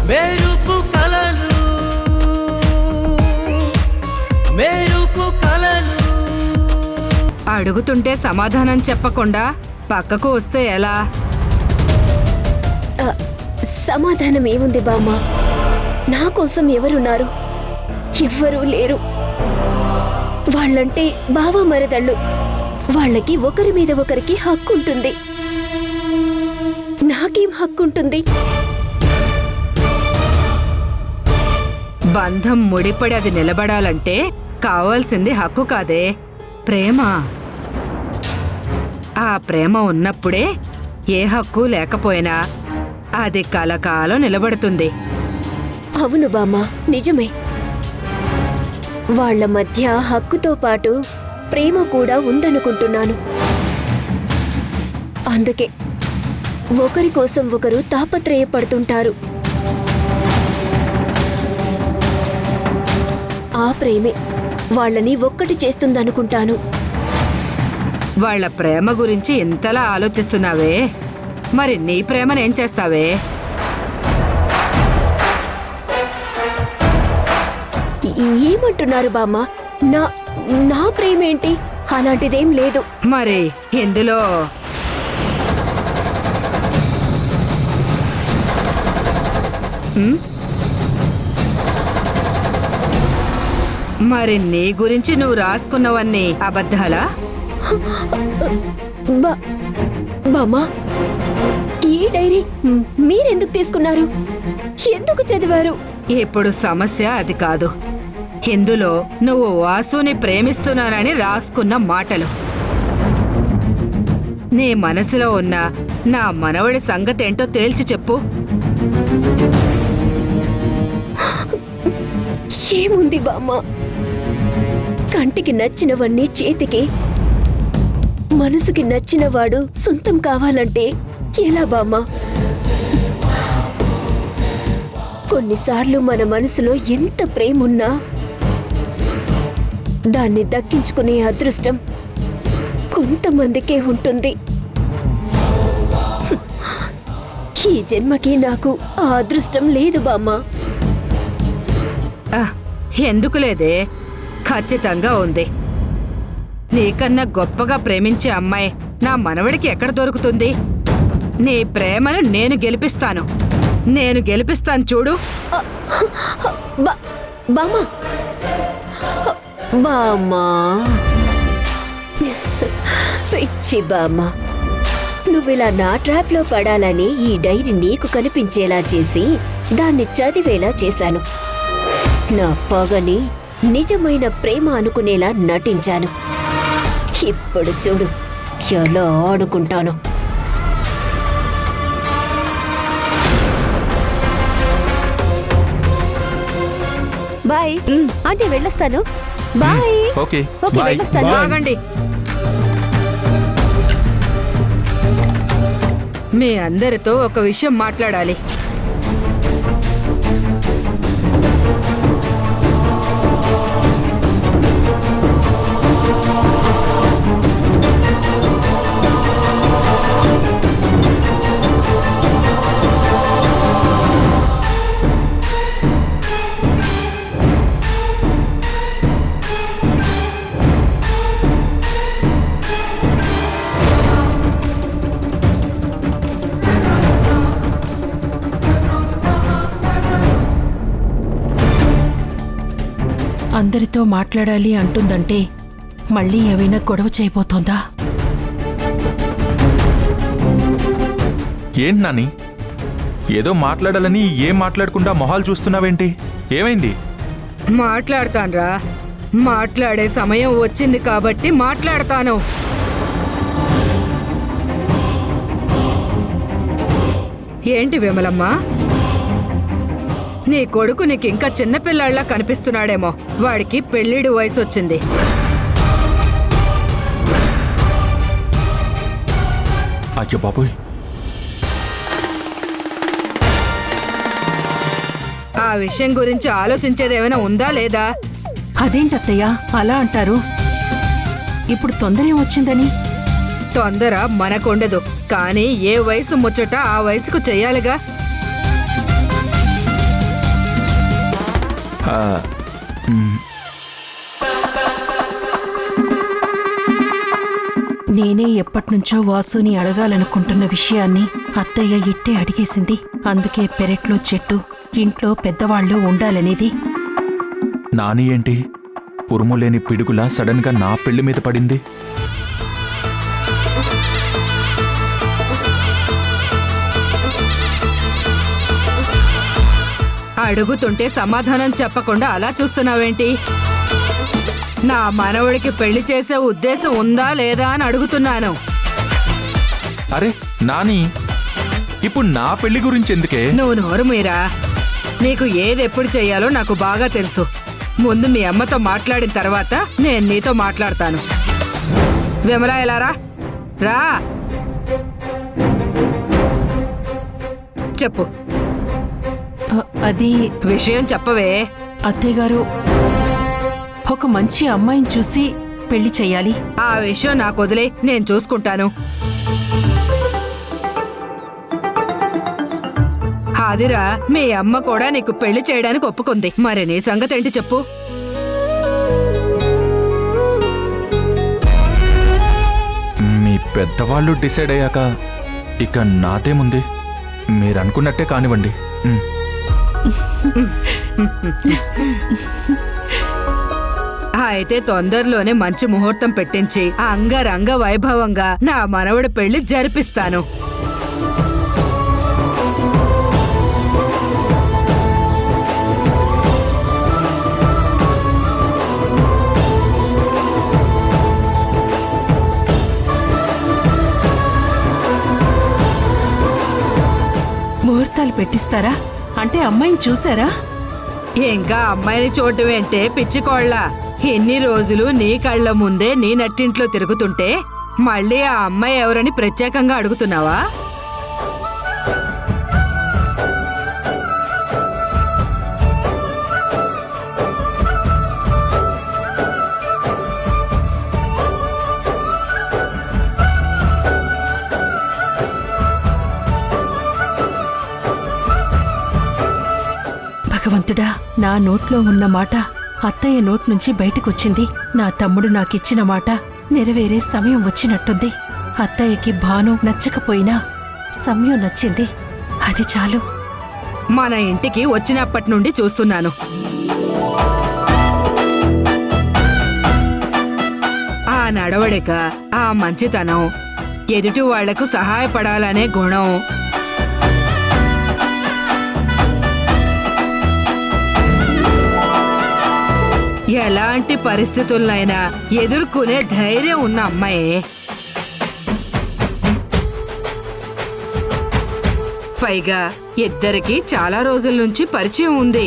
మెరుపు కలలు మెరుపు కలలు. అడుగుతుంటే సమాధానం చెప్పకుండా పక్కకు వస్తే ఎలా? సమాధానం ఏముంది బామ్మ? నా కోసం ఎవరున్నారు? ఎవ్వరూ లేరు. వాళ్ళంటే బావ మరదళ్ళు. వాళ్ళకి ఒకరి మీద ఒకరికి హక్కుంటుంది. నాకేం హక్కుంటుంది? బంధం ముడిపడి అది నిలబడాలంటే కావాల్సింది హక్కు కాదే, ప్రేమ. ఆ ప్రేమ ఉన్నప్పుడే ఏ హక్కు లేకపోయినా అది కలకాలం నిలబడుతుంది. అవును బామ్మ, నిజమే. వాళ్ళ మధ్య హక్కుతో పాటు ప్రేమ కూడా ఉందనుకుంటున్నాను. అందుకే ఒకరి కోసం ఒకరు తాపత్రయపడుతుంటారు. ఆ ప్రేమే వాళ్ళని ఒక్కటి చేస్తుందనుకుంటాను. వాళ్ళ ప్రేమ గురించి ఇంతలా ఆలోచిస్తున్నావే, మరి నీ ప్రేమనేం చేస్తావే? ఏమంటున్నారు బామ్మ? నా ప్రేమేంటి? అలాంటిదేం లేదు. మరి ఎందులో? మరి నీ గురించి నువ్వు రాసుకున్నవన్నీ అబద్ధాలా? బామ్మ, ఈ డైరీ మీరెందుకు తీసుకున్నారు? ఎందుకు చదివారు? ఇప్పుడు సమస్య అది కాదు. ఇందులో నువ్వు వాసుని ప్రేమిస్తున్నానని రాసుకున్న మాటలు. నీ మనసులో ఉన్న నా మనవడి సంగతేంటో తేల్చి చెప్పు. ఏముంది బామ్మ? కంటికి నచ్చినవన్నీ చేతికి, మనసుకి నచ్చినవాడు సొంతం కావాలంటే ఎలా బామ్మ? కొన్నిసార్లు మన మనసులో ఎంత ప్రేమున్నా దాన్ని దక్కించుకునే అదృష్టం కొంతమందికే ఉంటుంది. ఈ జన్మకి నాకు ఆ అదృష్టం లేదు బామ్మ. ఎందుకు లేదే? ఖచ్చితంగా ఉంది. నీకన్నా గొప్పగా ప్రేమించే అమ్మాయి నా మనవడికి ఎక్కడ దొరుకుతుంది? నీ ప్రేమను నేను గెలిపిస్తాను. చూడు. బామ్మ, బామ్మా, పిచ్చి బామ్మ, నువ్విలా నా ట్రాప్లో పడాలని ఈ డైరీ నీకు కనిపించేలా చేసి దాన్ని చదివేలా చేశాను. నా పగని నిజమైన ప్రేమ అనుకునేలా నటించాను. ఇప్పుడు చూడు ఎలా ఆడుకుంటాను. బాయ్ అంటే వెళ్ళొస్తాను. బాయ్. ఓకే, వెళ్ళొస్తాను. ఆగండి. మీ అందరితో ఒక విషయం మాట్లాడాలి. అందరితో మాట్లాడాలి అంటుందంటే మళ్ళీ ఏమైనా గొడవ చేయబోతోందా? ఏంటి నాని, ఏదో మాట్లాడాలని ఏం మాట్లాడకుండా మొహాలు చూస్తున్నావేంటి? ఏమైంది? మాట్లాడతాన్రా. మాట్లాడే సమయం వచ్చింది కాబట్టి మాట్లాడతాను. ఏంటి విమలమ్మ, నీ కొడుకు నీకింకా చిన్నపిల్లాళ్ళ కనిపిస్తున్నాడేమో. వాడికి పెళ్ళిడి వయసు వచ్చింది. అయ్యో బాబోయ్, ఆ విషయం గురించి ఆలోచించేదేమైనా ఉందా లేదా? అదేంటత్తయ్యా అలా అంటారు? ఇప్పుడు తొందర ఏమొచ్చిందని? తొందర మనకుండదు, కానీ ఏ వయసు ముచ్చట ఆ వయసుకు చెయ్యాలిగా. ఆ, మ్, నేనే ఎప్పటినుంచో వాసుని అడగాలనుకుంటున్న విషయాన్ని అత్తయ్య ఇట్టే అడిగేసింది. అందుకే పెరట్లో చెట్టు, ఇంట్లో పెద్దవాళ్ళు ఉండాలనేది. నాని ఏంటి ఉరుము లేని పిడుగులా సడన్గా నా పెళ్లి మీద పడింది? అడుగుతుంటే సమాధానం చెప్పకుండా అలా చూస్తున్నావేంటి? నా మనవడికి పెళ్లి చేసే ఉద్దేశం ఉందా లేదా అని అడుగుతున్నాను. అరే నాని, ఇప్పుడు నా పెళ్లి గురించి ఎందుకే? నువ్వు నోరు మీరా. నీకు ఏదెప్పుడు చెయ్యాలో నాకు బాగా తెలుసు. ముందు మీ అమ్మతో మాట్లాడిన తర్వాత నేను నీతో మాట్లాడతాను. విమలా, ఎలా రా రా. చెప్పు, అది విషయం చెప్పవే. అత్తయ్య గారు, ఒక మంచి అమ్మాయిని చూసి పెళ్లి చెయ్యాలి. ఆ విషయం నాకు వదిలే, నేను చూసుకుంటాను. అదిరా, మీ అమ్మ కూడా నీకు పెళ్లి చేయడానికి ఒప్పుకుంది. మరి నీ సంగతి ఏంటి చెప్పు? మీ పెద్దవాళ్ళు డిసైడ్ అయ్యాక ఇక నాదేముంది? మీరనుకున్నట్టే కానివ్వండి. మ్. అయితే తొందరలోనే మంచి ముహూర్తం పెట్టించి అంగరంగ వైభవంగా నా మనవడి పెళ్లి జరిపిస్తాను. ముహూర్తాలు పెట్టిస్తారా? అంటే అమ్మాయిని చూసారా? ఇంకా అమ్మాయిని చూడటమేంటే పిచ్చికోళ్ళ. ఎన్ని రోజులు నీ కళ్ళ ముందే నీ నట్టింట్లో తిరుగుతుంటే మళ్ళీ ఆ అమ్మాయి ఎవరని ప్రత్యేకంగా అడుగుతున్నావా? భగవంతుడా, నా నోట్లో ఉన్న మాట అత్తయ్య నోట్ నుంచి బయటకొచ్చింది. నా తమ్ముడు నాకిచ్చిన మాట నెరవేరే సమయం వచ్చినట్టుంది. అత్తయ్యకి భాను నచ్చకపోయినా సమయం నచ్చింది. అది చాలు. మన ఇంటికి వచ్చినప్పటి నుండి చూస్తున్నాను. ఆ నడవడిక, ఆ మంచితనం, ఎదుటి వాళ్లకు సహాయపడాలనే గుణం, ఎలాంటి పరిస్థితులైనా ఎదుర్కొనే ధైర్యం ఉన్న అమ్మాయే. పైగా ఇద్దరికి చాలా రోజుల నుంచి పరిచయం ఉంది.